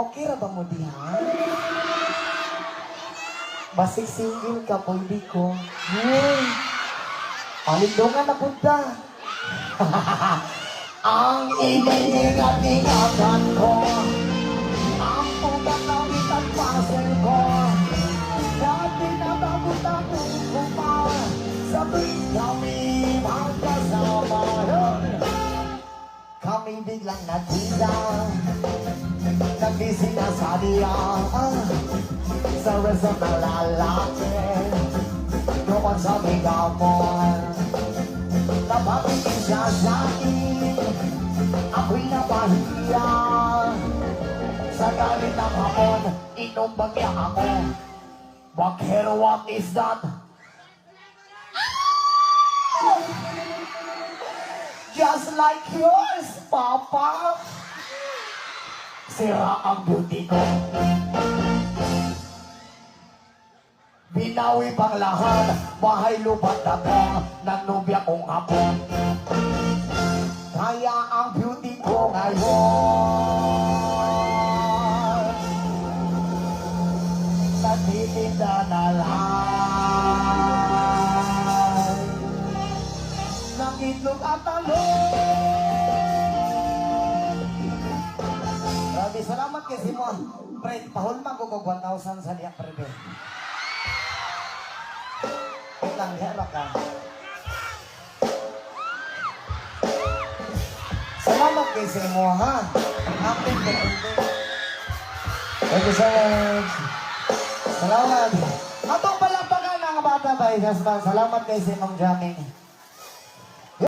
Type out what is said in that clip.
Okay ra ba mo diha? Basig single ka, pwede ko. Hey! Palindungan na punta. Ang iniingat-ingatan ko, ang pumatawid at pasel ko, dati na bagot akong kuma, sabi kami magkasama. Kami biglang nagkita, nagising na sa diya, sa resort na lalaki, doon sa Bigamon. Napatingin siya sa akin, ako'y napahiya. Sa galit ng hapon, inumbag niya ako. Bakero, what is that? Just like yours, Papa. Sira ang beauty ko. Binawi pang lahat, bahay lupat ako, nagnubya kong apo. Kaya ang beauty ko ngayon, nagtitinda na lang ng itlog at talong. Grabe, salamat kay Simon. Fred, pahulma ko 1,000 sa diya, prebe. Lang hera ka. Salamat kay Simo, ha? Happy birthday. Thank you so much. Salamat. Atong palapakan ng bata ba? Salamat kay Simong Jamming.